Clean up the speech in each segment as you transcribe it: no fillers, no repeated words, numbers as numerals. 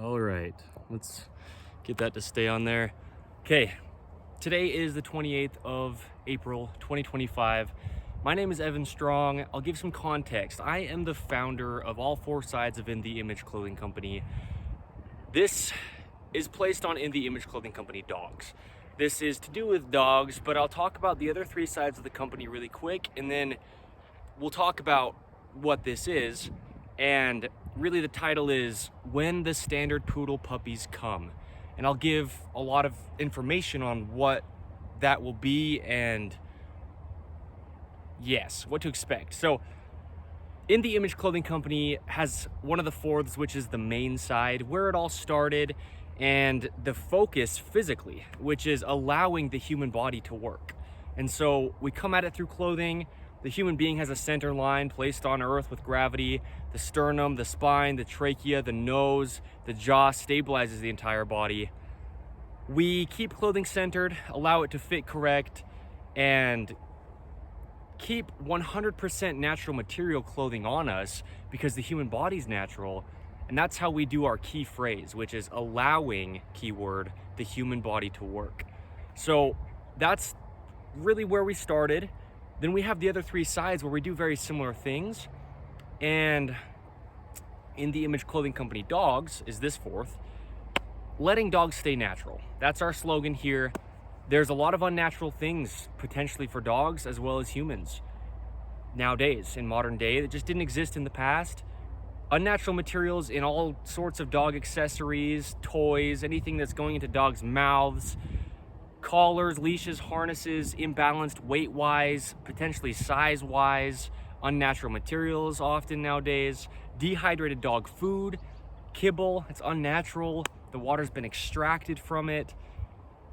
All right, let's get that to stay on there. Okay, today is the 28th of April, 2025. My name is Evan Strong. I'll give some context. I am the founder of all four sides of In the Image Clothing Company. This is placed on In the Image Clothing Company dogs. This is to do with dogs, but I'll talk about the other three sides of the company really quick, and then we'll talk about what this is. And really the title is When the Standard Poodle Puppies Come. And I'll give a lot of information on what that will be and yes, what to expect. So In the Image Clothing Company has one of the fourths, which is the main side, where it all started, and the focus physically, which is allowing the human body to work. And so we come at it through clothing. The human being has a center line placed on earth with gravity. The sternum, the spine, the trachea, the nose, the jaw stabilizes the entire body. We keep clothing centered, allow it to fit correct, and keep 100% natural material clothing on us because the human body's natural. And that's how we do our key phrase, which is allowing, keyword, the human body to work. So that's really where we started. Then we have the other three sides where we do very similar things. And In the Image Clothing Company dogs is this fourth, letting dogs stay natural. That's our slogan here. There's a lot of unnatural things potentially for dogs as well as humans nowadays, in modern day, that just didn't exist in the past. Unnatural materials in all sorts of dog accessories, toys, anything that's going into dogs' mouths, collars, leashes, harnesses, imbalanced weight-wise, potentially size-wise, unnatural materials often nowadays, dehydrated dog food, kibble, it's unnatural, the water's been extracted from it.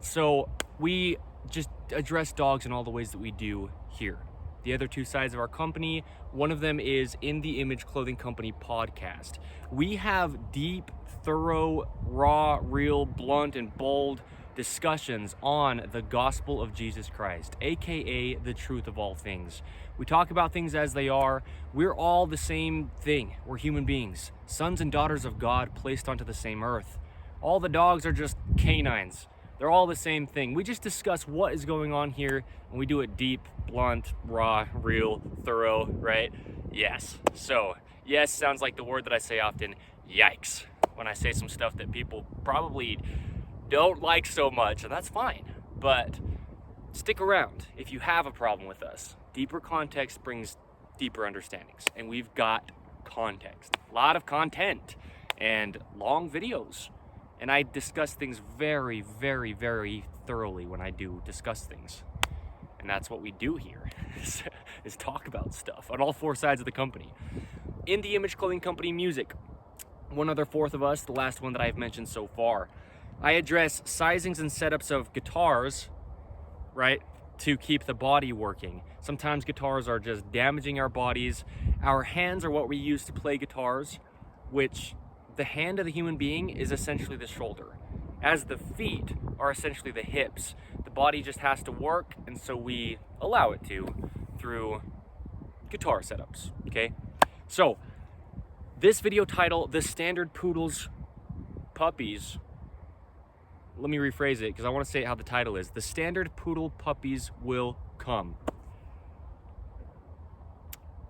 So we just address dogs in all the ways that we do here. The other two sides of our company, one of them is In the Image Clothing Company podcast. We have deep, thorough, raw, real, blunt, and bold discussions on the gospel of Jesus Christ, aka the truth of all things. We talk about things as they are. We're all the same thing. We're human beings, sons and daughters of God placed onto the same earth. All the dogs are just canines. They're all the same thing. We just discuss what is going on here, and we do it deep, blunt, raw, real, thorough, right? Yes. So, yes sounds like the word that I say often, yikes, when I say some stuff that people probably don't like so much, and that's fine. But stick around if you have a problem with us. Deeper context brings deeper understandings, and we've got context, a lot of content, and long videos. And I discuss things very, very, very thoroughly when I do discuss things. And that's what we do here, is talk about stuff on all four sides of the company. In the Image Clothing Company music, one other fourth of us, the last one that I've mentioned so far. I address sizings and setups of guitars, right, to keep the body working. Sometimes guitars are just damaging our bodies. Our hands are what we use to play guitars, which the hand of the human being is essentially the shoulder, as the feet are essentially the hips. The body just has to work, and so we allow it to through guitar setups, okay? So, this video title, The Standard Poodles Puppies, let me rephrase it because I want to say how the title is. The Standard Poodle Puppies Will Come.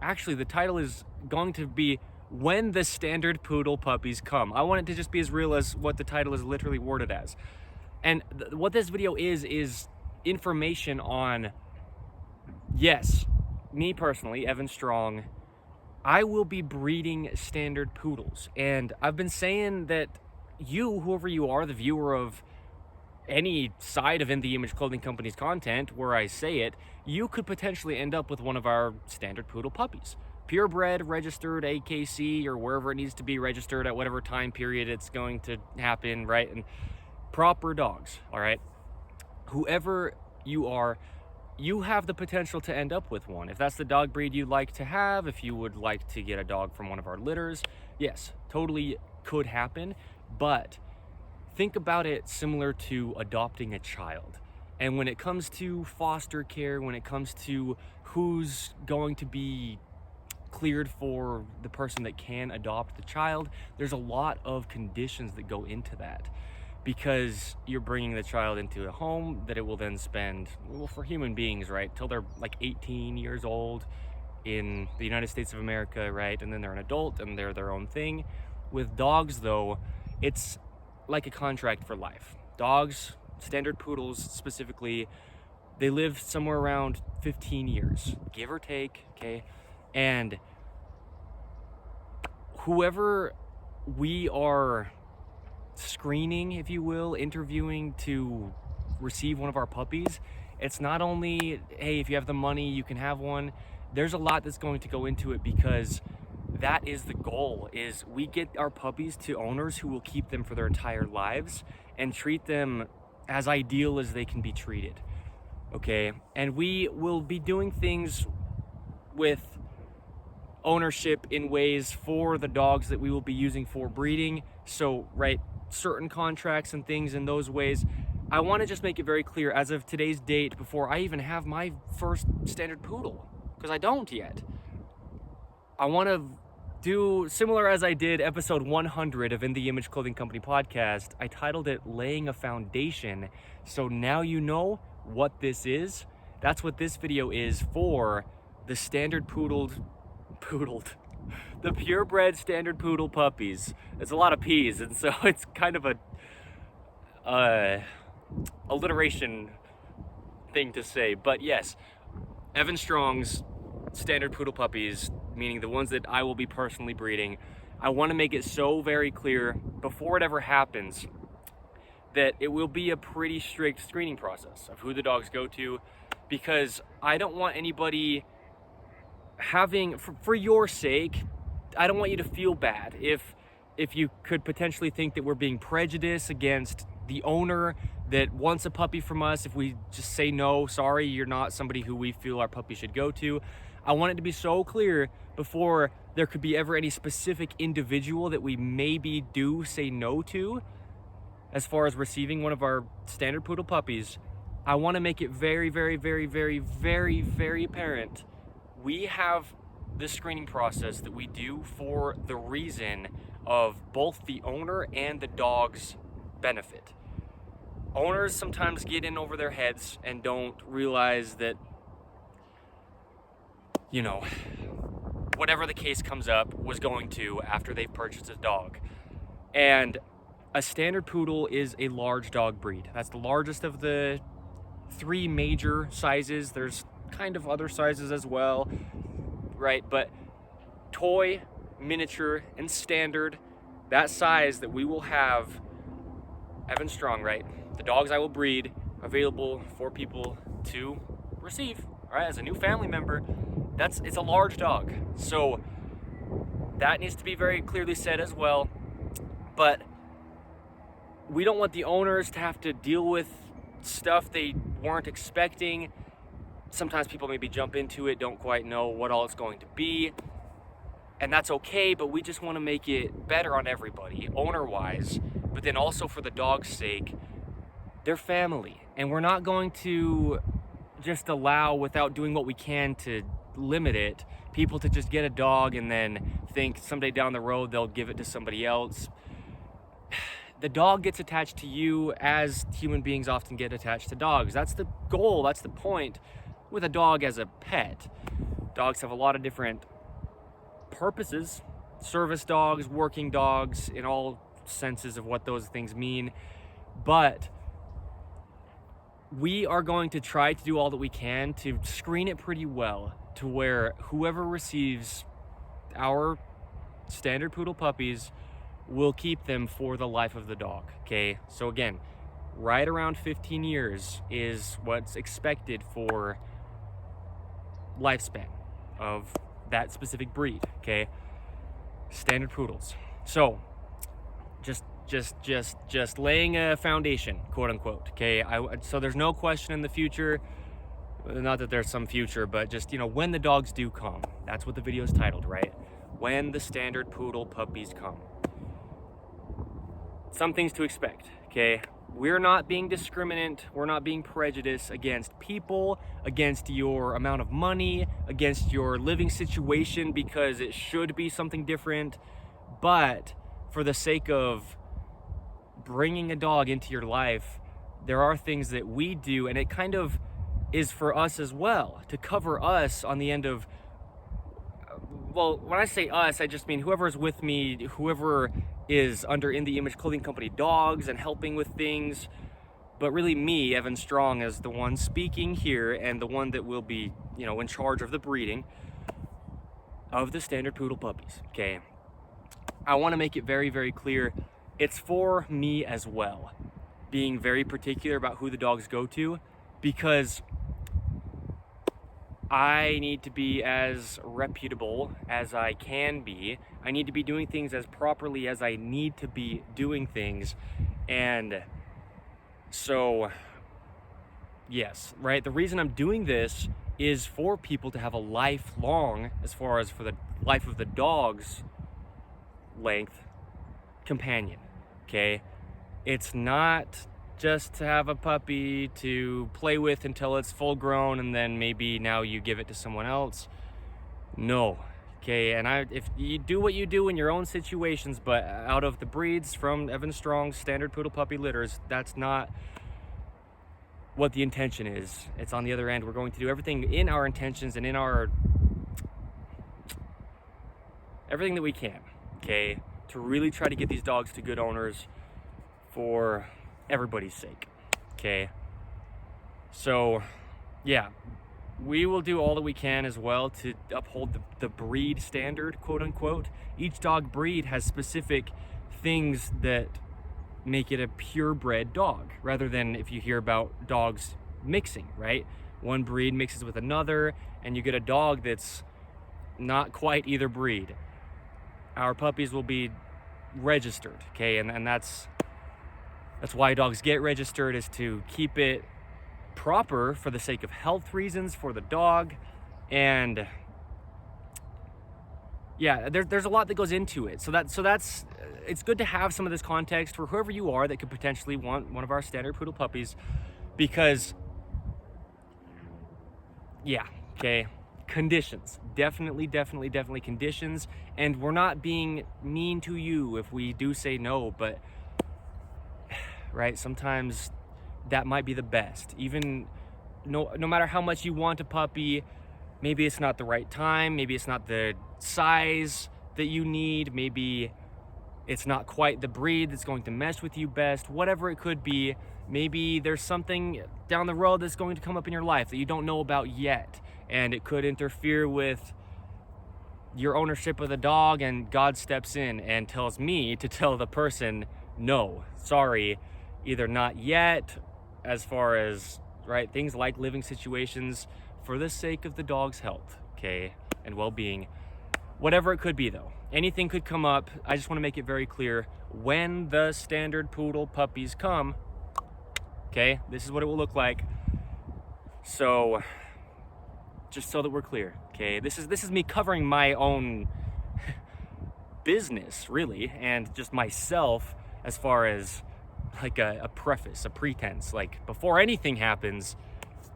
Actually, the title is going to be When the Standard Poodle Puppies Come. I want it to just be as real as what the title is literally worded as. And what this video is information on, yes, me personally, Evan Strong, I will be breeding standard poodles. And I've been saying that you, whoever you are, the viewer of any side of In the Image Clothing Company's content where I say it, you could potentially end up with one of our standard poodle puppies. Purebred, registered, AKC, or wherever it needs to be registered at whatever time period it's going to happen, right? And proper dogs, all right? Whoever you are, you have the potential to end up with one. If that's the dog breed you'd like to have, if you would like to get a dog from one of our litters, yes, totally could happen. But think about it similar to adopting a child. And when it comes to foster care, when it comes to who's going to be cleared for the person that can adopt the child. There's a lot of conditions that go into that, because you're bringing the child into a home that it will then spend, well, for human beings, right, till they're like 18 years old in the United States of America, right, and then they're an adult and they're their own thing. With dogs, though, it's like a contract for life. Dogs, standard poodles specifically, they live somewhere around 15 years, give or take, okay? And whoever we are screening, if you will, interviewing to receive one of our puppies, it's not only, hey, if you have the money, you can have one. There's a lot that's going to go into it, because that is the goal, is we get our puppies to owners who will keep them for their entire lives and treat them as ideal as they can be treated, okay? And we will be doing things with ownership in ways for the dogs that we will be using for breeding. So, right, certain contracts and things in those ways. I want to just make it very clear, as of today's date, before I even have my first standard poodle, because I don't yet, I want to do similar as I did episode 100 of In the Image Clothing Company podcast. I titled it Laying a Foundation. So now you know what this is. That's what this video is for the standard the purebred standard poodle puppies. It's a lot of P's, and so it's kind of a alliteration thing to say. But yes, Evan Strong's standard poodle puppies, meaning the ones that I will be personally breeding. I want to make it so very clear before it ever happens that it will be a pretty strict screening process of who the dogs go to, because I don't want anybody having, for your sake, I don't want you to feel bad if you could potentially think that we're being prejudiced against the owner that wants a puppy from us. If we just say no, sorry, you're not somebody who we feel our puppy should go to. I want it to be so clear before there could be ever any specific individual that we maybe do say no to as far as receiving one of our standard poodle puppies. I want to make it very, very, very, very, very, very apparent. We have this screening process that we do for the reason of both the owner and the dog's benefit. Owners sometimes get in over their heads and don't realize that, you know, whatever the case comes up was going to after they've purchased a dog. And a standard poodle is a large dog breed. That's the largest of the three major sizes. There's kind of other sizes as well, right? But toy, miniature, and standard, that size that we will have Evan Strong, right? The dogs I will breed available for people to receive, right? As a new family member, it's a large dog. So that needs to be very clearly said as well. But we don't want the owners to have to deal with stuff they weren't expecting. Sometimes people maybe jump into it, don't quite know what all it's going to be, and that's okay, but we just want to make it better on everybody, owner-wise, but then also for the dog's sake. They're family, and we're not going to just allow, without doing what we can to limit it, people to just get a dog and then think someday down the road they'll give it to somebody else. The dog gets attached to you as human beings often get attached to dogs. That's the goal, that's the point with a dog as a pet. Dogs have a lot of different purposes. Service dogs, working dogs, in all senses of what those things mean. But we are going to try to do all that we can to screen it pretty well, to where whoever receives our standard poodle puppies will keep them for the life of the dog, okay? So again, right around 15 years is what's expected for lifespan of that specific breed, okay? Standard poodles. So just laying a foundation, quote unquote, okay? So there's no question in the future, not that there's some future, but just, you know, when the dogs do come, that's what the video is titled, right? When the standard poodle puppies come. Some things to expect, okay? we're not being discriminant, we're not being prejudiced against people, against your amount of money, against your living situation, because it should be something different. But for the sake of bringing a dog into your life, there are things that we do, and it kind of is for us as well, to cover us on the end of, well, when I say us, I just mean whoever's with me, whoever is under In the Image Clothing Company dogs and helping with things. But really me, Evan Strong, as the one speaking here and the one that will be, in charge of the breeding of the standard poodle puppies, okay? I want to make it very, very clear, it's for me as well, being very particular about who the dogs go to, because I need to be as reputable as I can be. I need to be doing things as properly as I need to be doing things. And so, yes, right? The reason I'm doing this is for people to have a lifelong, as far as for the life of the dog's length, companion, okay? It's not just to have a puppy to play with until it's full grown and then maybe now you give it to someone else. No, okay? And if you do what you do in your own situations, but out of the breeds from Evan Strong's standard poodle puppy litters, that's not what the intention is. It's on the other end. We're going to do everything in our intentions and in our everything that we can, okay, to really try to get these dogs to good owners for everybody's sake, okay? So, yeah, we will do all that we can as well to uphold the breed standard, quote unquote. Each dog breed has specific things that make it a purebred dog, rather than if you hear about dogs mixing, right? One breed mixes with another and you get a dog that's not quite either breed. Our puppies will be registered, okay? And that's why dogs get registered, is to keep it proper for the sake of health reasons for the dog. And yeah, there's a lot that goes into it. So that's it's good to have some of this context for whoever you are that could potentially want one of our standard poodle puppies, because yeah, okay, conditions, definitely conditions. And we're not being mean to you if we do say no, but right, sometimes that might be the best. Even no matter how much you want a puppy, maybe it's not the right time, maybe it's not the size that you need, maybe it's not quite the breed that's going to mesh with you best, whatever it could be. Maybe there's something down the road that's going to come up in your life that you don't know about yet, and it could interfere with your ownership of the dog, and God steps in and tells me to tell the person, no, sorry, either not yet, as far as, right, things like living situations, for the sake of the dog's health, okay, and well-being. Whatever it could be, though, anything could come up. I just want to make it very clear, when the standard poodle puppies come, okay, this is what it will look like. So just so that we're clear, okay, this is me covering my own business, really, and just myself, as far as like a preface, a pretense, like before anything happens,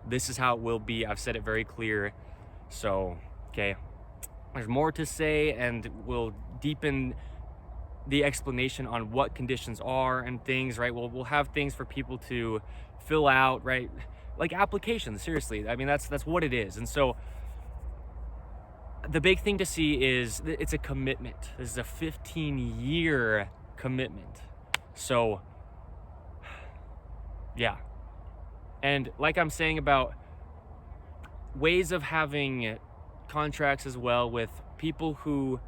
this is how it will be. I've said it very clear. So, okay, there's more to say, and we'll deepen the explanation on what conditions are and things, right? We'll have things for people to fill out, right? Like applications, seriously. I mean, that's what it is. And so the big thing to see is it's a commitment. This is a 15-year commitment. So yeah. And like I'm saying about ways of having contracts as well, with people who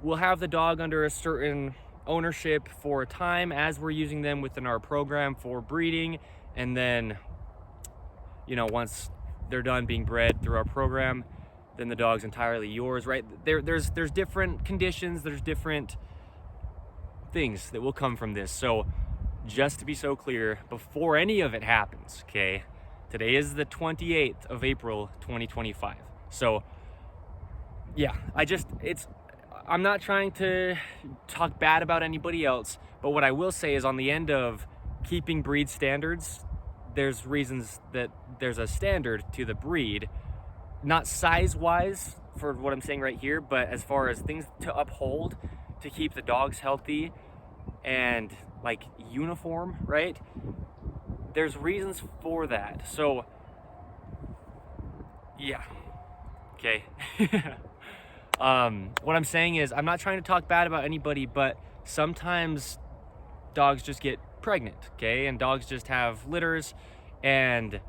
will have the dog under a certain ownership for a time as we're using them within our program for breeding, and then, once they're done being bred through our program, then the dog's entirely yours, right? There's different conditions, there's different things that will come from this. So just to be so clear, before any of it happens, okay, today is the 28th of April 2025. So yeah, I'm not trying to talk bad about anybody else, but what I will say is, on the end of keeping breed standards, there's reasons that there's a standard to the breed, not size-wise for what I'm saying right here, but as far as things to uphold to keep the dogs healthy and like uniform, right? There's reasons for that. So yeah, okay. What I'm saying is, I'm not trying to talk bad about anybody, but sometimes dogs just get pregnant, okay? And dogs just have litters, and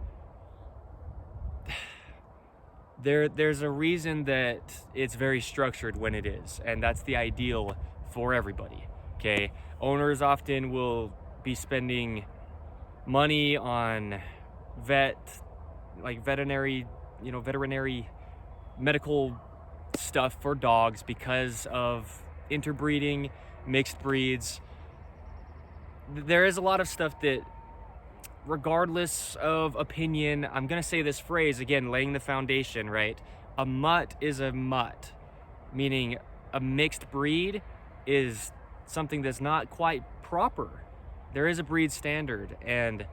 there's a reason that it's very structured when it is, and that's the ideal for everybody, okay? Owners often will be spending money on veterinary medical stuff for dogs because of interbreeding, mixed breeds. There is a lot of stuff that, regardless of opinion, I'm gonna say this phrase again, laying the foundation, right? A mutt is a mutt, meaning a mixed breed is something that's not quite proper. There is a breed standard, and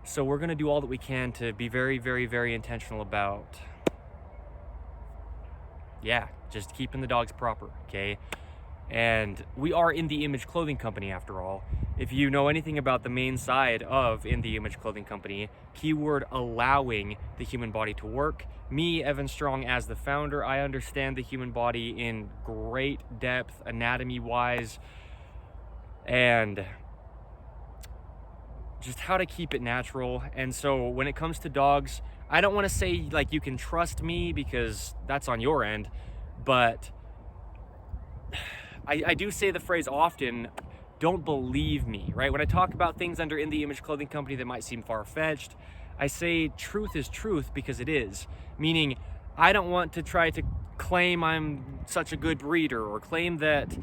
so we're gonna do all that we can to be very, very, very intentional about, yeah, just keeping the dogs proper, okay? And we are In The Image Clothing Company, after all. If you know anything about the main side of In The Image Clothing Company, keyword allowing the human body to work. Me, Evan Strong, as the founder, I understand the human body in great depth, anatomy-wise, and just how to keep it natural. And so when it comes to dogs, I don't want to say like you can trust me, because that's on your end, but I do say the phrase often, don't believe me, right? When I talk about things under In The Image Clothing Company that might seem far-fetched, I say truth is truth because it is. Meaning, I don't want to try to claim I'm such a good breeder, or claim that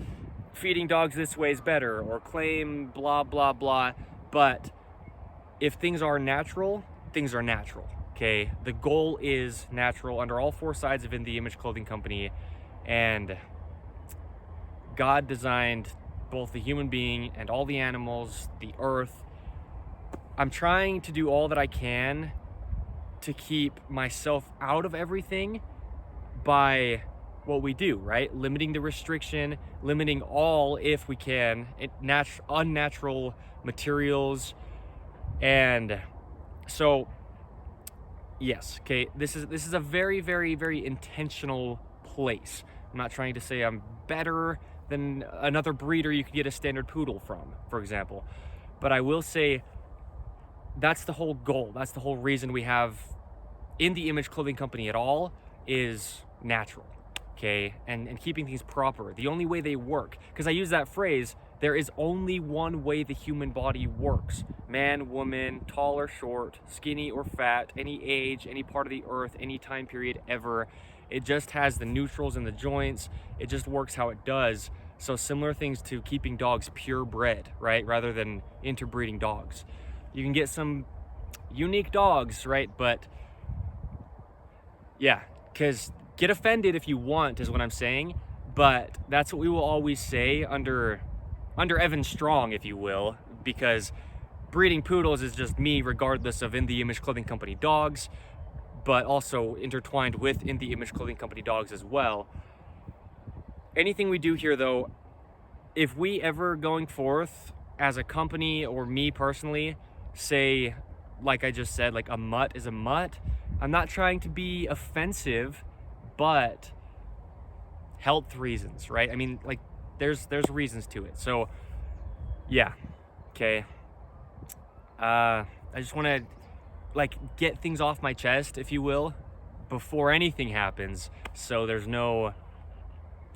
feeding dogs this way is better, or claim blah, blah, blah. But if things are natural, things are natural, okay? The goal is natural under all four sides of In The Image Clothing Company, and God designed both the human being and all the animals, the earth. I'm trying to do all that I can to keep myself out of everything by what we do, right? Limiting the restriction, limiting all, if we can, unnatural materials. And so, yes, okay, this is a very, very, very intentional place. I'm not trying to say I'm better than another breeder you could get a standard poodle from, for example. But I will say that's the whole goal. That's the whole reason we have In The Image Clothing Company at all, is natural, okay? And keeping things proper. The only way they work, because I use that phrase, there is only one way the human body works. Man, woman, tall or short, skinny or fat, any age, any part of the earth, any time period ever. It just has the neutrals and the joints. It just works how it does. So similar things to keeping dogs purebred, right? Rather than interbreeding dogs. You can get some unique dogs, right? But yeah, because get offended if you want, is what I'm saying. But that's what we will always say under Evan Strong, if you will, because breeding poodles is just me, regardless of In The Image Clothing Company dogs, but also intertwined with In The Image Clothing Company dogs as well. Anything we do here, though, if we ever going forth as a company, or me personally, say, like I just said, like a mutt is a mutt, I'm not trying to be offensive, but health reasons, right? I mean, like, there's reasons to it. So yeah, okay. I just want to like get things off my chest, if you will, before anything happens, so there's no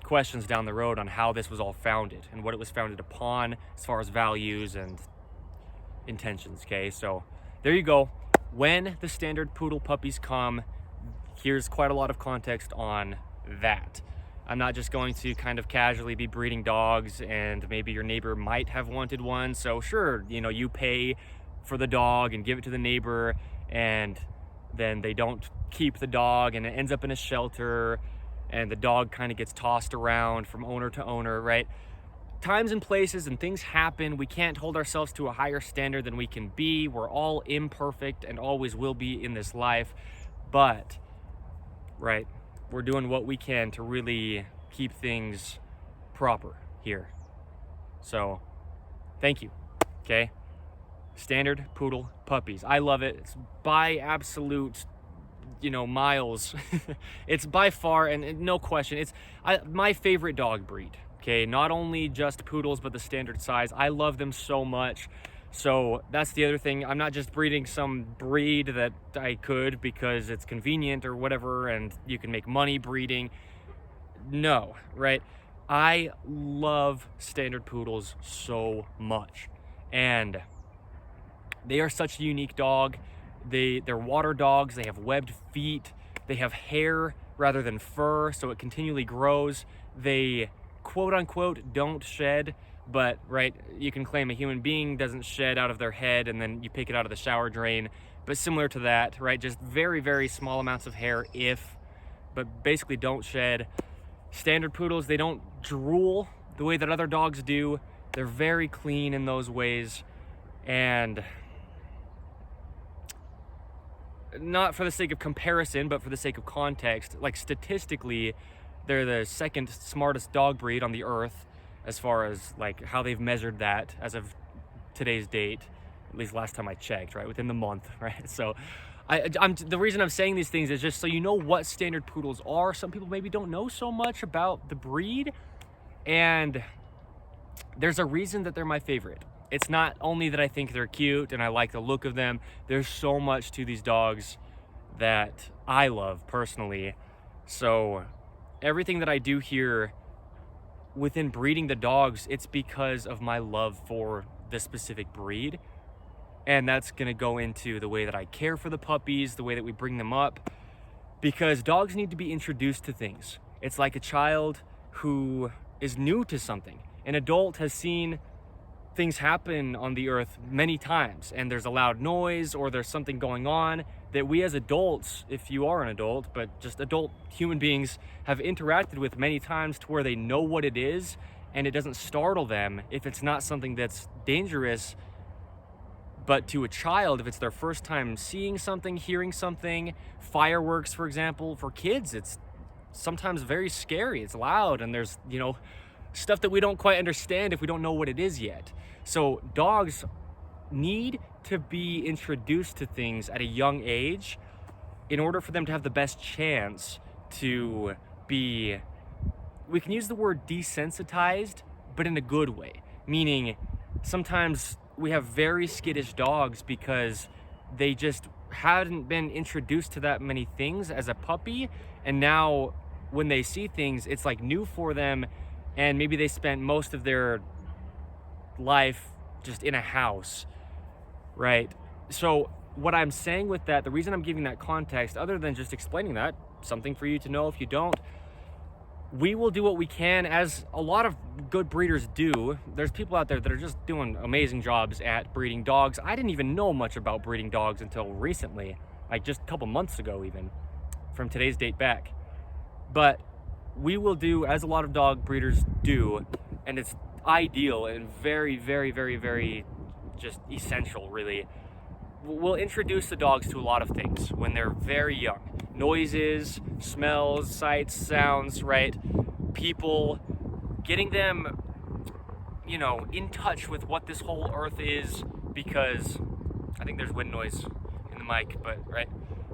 questions down the road on how this was all founded and what it was founded upon as far as values and intentions, okay? So there you go. When the standard poodle puppies come, here's quite a lot of context on that. I'm not just going to kind of casually be breeding dogs, and maybe your neighbor might have wanted one, so sure, you know, you pay for the dog and give it to the neighbor, and then they don't keep the dog and it ends up in a shelter, and the dog kind of gets tossed around from owner to owner, right? times and places and things happen. We can't hold ourselves to a higher standard than we can be. We're all imperfect and always will be in this life. But, right, we're doing what we can to really keep things proper here. So, thank you, okay? Standard Poodle Puppies. I love it. It's by absolute, miles. It's by far, and no question, it's my favorite dog breed, okay? Not only just Poodles, but the standard size. I love them so much. So that's the other thing. I'm not just breeding some breed that I could because it's convenient or whatever, and you can make money breeding. No, right? I love standard Poodles so much. And they are such a unique dog. They're water dogs. They have webbed feet. They have hair rather than fur, so it continually grows. They, quote unquote, don't shed, but right, you can claim a human being doesn't shed out of their head and then you pick it out of the shower drain. But similar to that, right? Just very, very small amounts of hair, but basically don't shed. Standard Poodles, they don't drool the way that other dogs do. They're very clean in those ways. And not for the sake of comparison, but for the sake of context, like statistically, they're the second smartest dog breed on the earth as far as like how they've measured that as of today's date, at least last time I checked, right, within the month, right? So the reason I'm saying these things is just so you know what standard Poodles are. Some people maybe don't know so much about the breed, and there's a reason that they're my favorite. It's not only that I think they're cute and I like the look of them. There's so much to these dogs that I love personally. So everything that I do here within breeding the dogs, it's because of my love for the specific breed. And that's gonna go into the way that I care for the puppies, the way that we bring them up, because dogs need to be introduced to things. It's like a child who is new to something. An adult has seen things happen on the earth many times, and there's a loud noise or there's something going on that we as adults, if you are an adult, but just adult human beings, have interacted with many times to where they know what it is and it doesn't startle them if it's not something that's dangerous. But to a child, if it's their first time seeing something, hearing something, fireworks, for example, for kids, it's sometimes very scary. It's loud and there's, stuff that we don't quite understand if we don't know what it is yet. So dogs need to be introduced to things at a young age in order for them to have the best chance to be, we can use the word desensitized, but in a good way. Meaning sometimes we have very skittish dogs because they just hadn't been introduced to that many things as a puppy, and now when they see things, it's like new for them. And maybe they spent most of their life just in a house, right? So what I'm saying with that, the reason I'm giving that context, other than just explaining that, something for you to know if you don't, we will do what we can, as a lot of good breeders do. There's people out there that are just doing amazing jobs at breeding dogs. I didn't even know much about breeding dogs until recently, like just a couple months ago even, from today's date back. But we will do as a lot of dog breeders do, and it's ideal and very, very, very, very just essential, really. We'll introduce the dogs to a lot of things when they're very young. Noises, smells, sights, sounds, right? People, getting them, in touch with what this whole earth is, because I think there's wind noise in the mic, but right?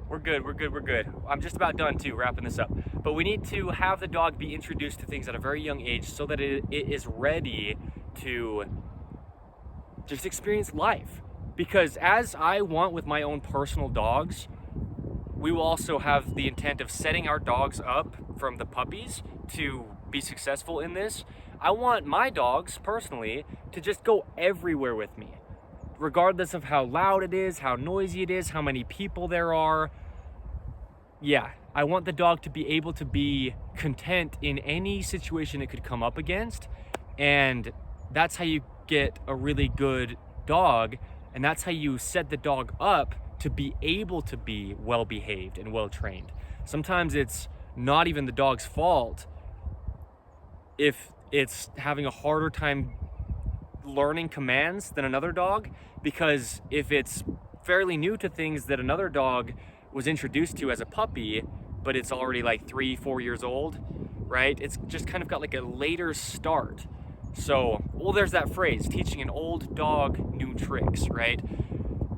We're good. I'm just about done too, wrapping this up. But we need to have the dog be introduced to things at a very young age so that it is ready to just experience life. Because as I want with my own personal dogs, we will also have the intent of setting our dogs up from the puppies to be successful in this. I want my dogs, personally, to just go everywhere with me, regardless of how loud it is, how noisy it is, how many people there are. Yeah, I want the dog to be able to be content in any situation it could come up against. And that's how you get a really good dog. And that's how you set the dog up to be able to be well behaved and well trained. Sometimes it's not even the dog's fault if it's having a harder time learning commands than another dog, because if it's fairly new to things that another dog was introduced to as a puppy, but it's already like 3-4 years old, right? It's just kind of got like a later start. So, well, there's that phrase, teaching an old dog new tricks, right?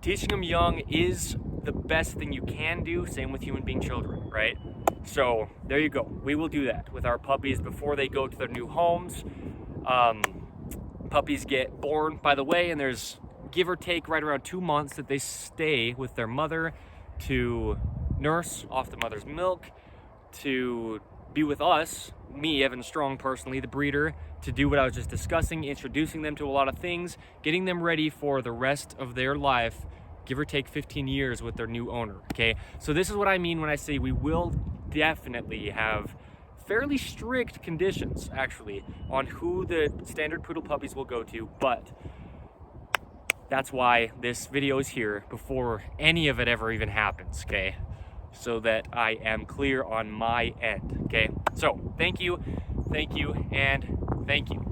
Teaching them young is the best thing you can do. Same with human being children, right? So there you go. We will do that with our puppies before they go to their new homes. Puppies get born, by the way, and there's give or take right around 2 months that they stay with their mother to nurse off the mother's milk, to be with us, me, Evan Strong personally, the breeder, to do what I was just discussing, introducing them to a lot of things, getting them ready for the rest of their life, give or take 15 years with their new owner, okay? So this is what I mean when I say we will definitely have fairly strict conditions, actually, on who the standard poodle puppies will go to, but that's why this video is here before any of it ever even happens, okay? So that I am clear on my end, okay? So thank you, and thank you.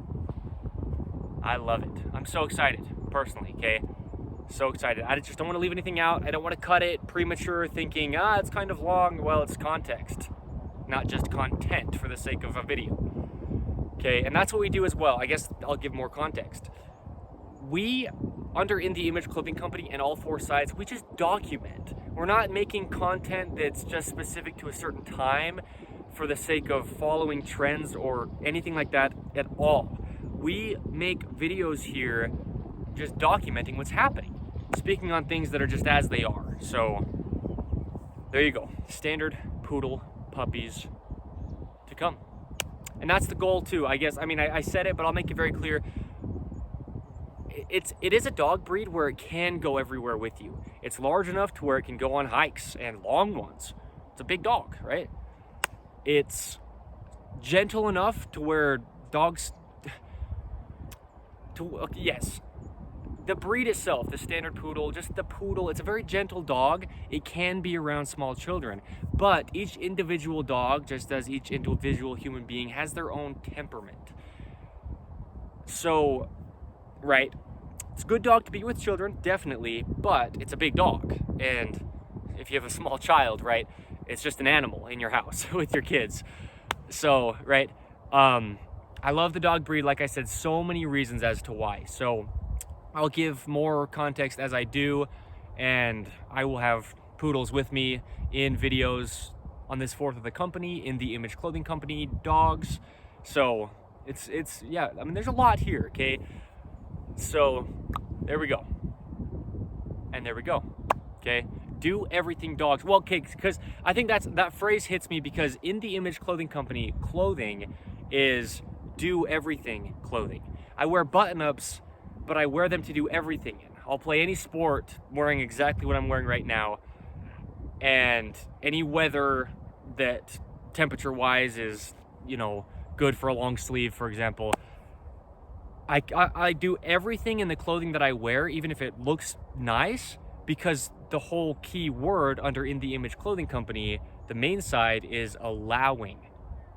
I love it. I'm so excited, personally, okay? So excited. I just don't want to leave anything out. I don't want to cut it premature thinking, it's kind of long. Well, it's context, not just content for the sake of a video, okay? And that's what we do as well. I guess I'll give more context. We, under In The Image Clothing Company and all 4 sides, we just document. We're not making content that's just specific to a certain time for the sake of following trends or anything like that at all. We make videos here just documenting what's happening, speaking on things that are just as they are. So there you go, standard poodle puppies to come. And that's the goal too, I guess. I mean, I said it, but I'll make it very clear. It is a dog breed where it can go everywhere with you. It's large enough to where it can go on hikes and long ones. It's a big dog, right? It's gentle enough to where dogs, yes, the breed itself, the standard poodle, just the poodle, it's a very gentle dog. It can be around small children, but each individual dog, just as each individual human being, has their own temperament. So, right, it's a good dog to be with children, definitely, but it's a big dog. And if you have a small child, right, it's just an animal in your house with your kids. So, right, I love the dog breed. Like I said, so many reasons as to why. So I'll give more context as I do, and I will have poodles with me in videos on this 4th of the company, in the Image Clothing Company, dogs. So it's yeah, I mean, there's a lot here, okay? So there we go. And there we go, okay? Do everything dogs. Well, okay, because I think that phrase hits me because in the Image Clothing Company, clothing is do everything clothing. I wear button-ups, but I wear them to do everything in. I'll play any sport wearing exactly what I'm wearing right now, and any weather that temperature-wise is, you know, good for a long sleeve, for example. I do everything in the clothing that I wear, even if it looks nice, because the whole key word under In The Image Clothing Company, the main side, is allowing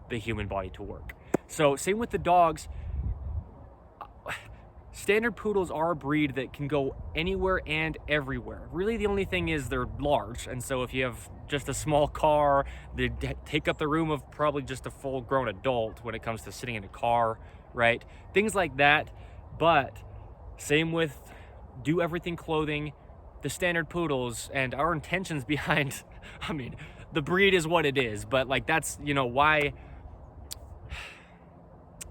the human body to work. So same with the dogs. Standard poodles are a breed that can go anywhere and everywhere. Really, the only thing is they're large, and so if you have just a small car, they take up the room of probably just a full-grown adult when it comes to sitting in a car, right? Things like that. But same with do everything clothing, the standard poodles, and our intentions behind, I mean, the breed is what it is, but like that's, you know, why,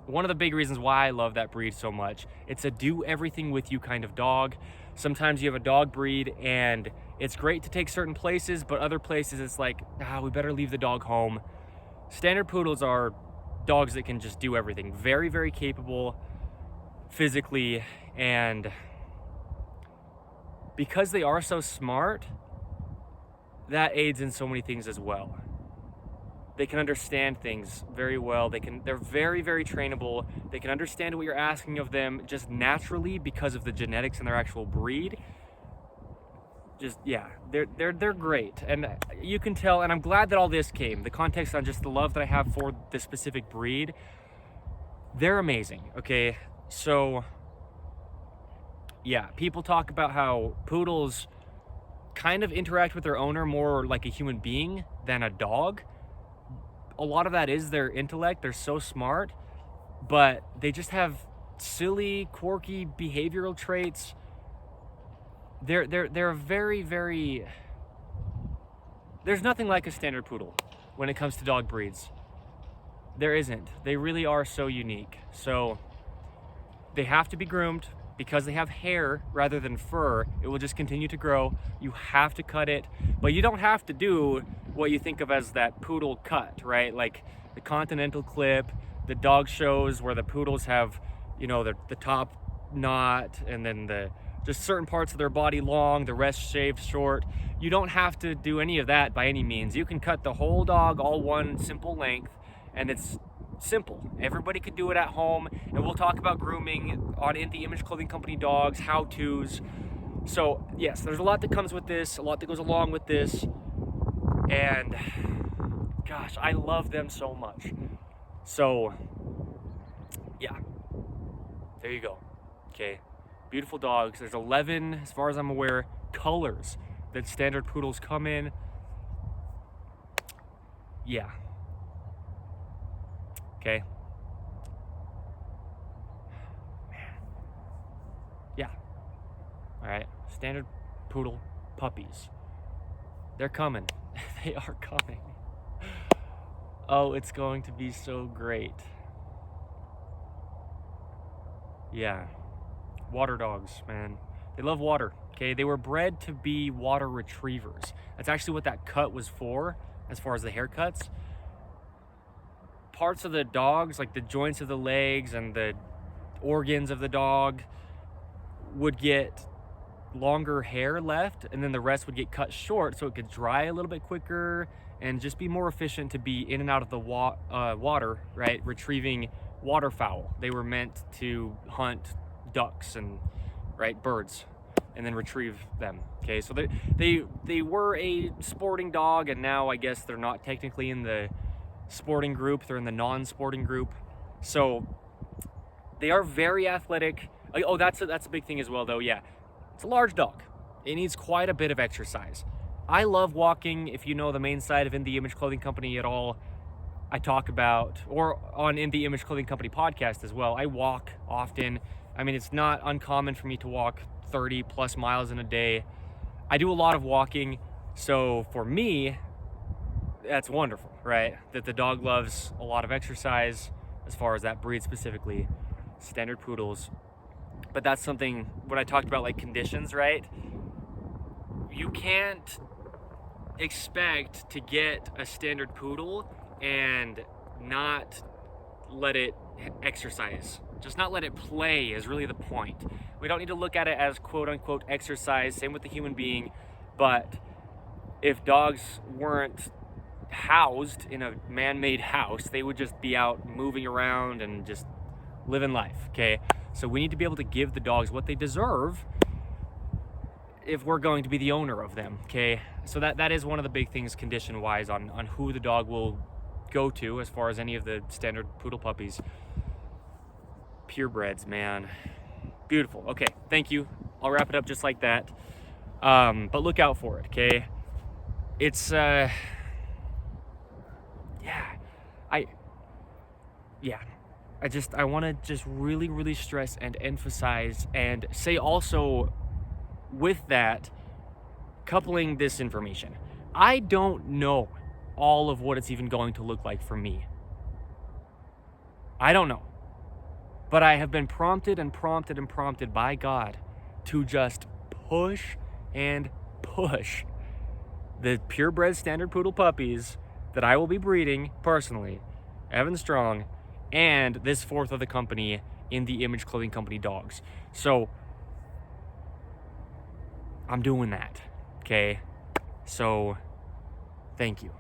one of the big reasons why I love that breed so much. It's a do everything with you kind of dog. Sometimes you have a dog breed and it's great to take certain places, but other places it's like, we better leave the dog home. Standard poodles are dogs that can just do everything. Very, very capable physically, and because they are so smart, that aids in so many things as well. They can understand things very well. They're very, very trainable. They can understand what you're asking of them just naturally because of the genetics in their actual breed. Just, yeah, they're great. And you can tell, and I'm glad that all this came, the context on just the love that I have for this specific breed. They're amazing, okay? So, yeah, people talk about how poodles kind of interact with their owner more like a human being than a dog. A lot of that is their intellect. They're so smart, but they just have silly, quirky behavioral traits. They're very, very... There's nothing like a standard poodle when it comes to dog breeds. There isn't. They really are so unique. So they have to be groomed. Because they have hair rather than fur, it will just continue to grow. You have to cut it, but you don't have to do what you think of as that poodle cut, right? Like the continental clip, the dog shows where the poodles have, you know, the top knot and then the just certain parts of their body long, the rest shaved short. You don't have to do any of that by any means. You can cut the whole dog all one simple length, and it's simple. Everybody could do it at home, and we'll talk about grooming on In The Image Clothing Company dogs, how-tos. So yes, there's a lot that comes with this, a lot that goes along with this, and gosh, I love them so much. So yeah, there you go. Okay, beautiful dogs. There's 11, as far as I'm aware, colors that standard poodles come in. Yeah. Okay. Man. Yeah. All right. Standard poodle puppies. They're coming. They are coming. Oh, it's going to be so great. Yeah. Water dogs, man. They love water. Okay. They were bred to be water retrievers. That's actually what that cut was for, as far as the haircuts. Parts of the dogs, like the joints of the legs and the organs of the dog, would get longer hair left, and then the rest would get cut short so it could dry a little bit quicker and just be more efficient to be in and out of the water, right? Retrieving waterfowl. They were meant to hunt ducks and birds and then retrieve them. Okay, so they were a sporting dog, and now I guess they're not technically in the sporting group, they're in the non-sporting group. So they are very athletic. Oh, that's a big thing as well though. Yeah, it's a large dog. It needs quite a bit of exercise. I love walking. If you know the main side of In The Image Clothing Company at all, I talk about, or on In The Image Clothing Company podcast as well, I walk often. I mean, it's not uncommon for me to walk 30 plus miles in a day. I do a lot of walking, so for me, that's wonderful, right? That the dog loves a lot of exercise, as far as that breed specifically, standard poodles. But that's something, when I talked about like conditions, right? You can't expect to get a standard poodle and not let it exercise. Just not let it play is really the point. We don't need to look at it as quote unquote exercise, same with the human being. But if dogs weren't housed in a man-made house, they would just be out moving around and just living life. Okay, so we need to be able to give the dogs what they deserve if we're going to be the owner of them. Okay, so that is one of the big things condition wise on who the dog will go to, as far as any of the standard poodle puppies. Purebreds, man, beautiful. Okay, thank you. I'll wrap it up just like that. But look out for it. Okay, it's I want to just really stress and emphasize and say also with that, coupling this information, I don't know all of what it's even going to look like for me. I don't know. But I have been prompted by God to just push and push the purebred standard poodle puppies that I will be breeding personally, Evan Strong, and this fourth of the company, In The Image Clothing Company dogs. So I'm doing that, okay? So thank you.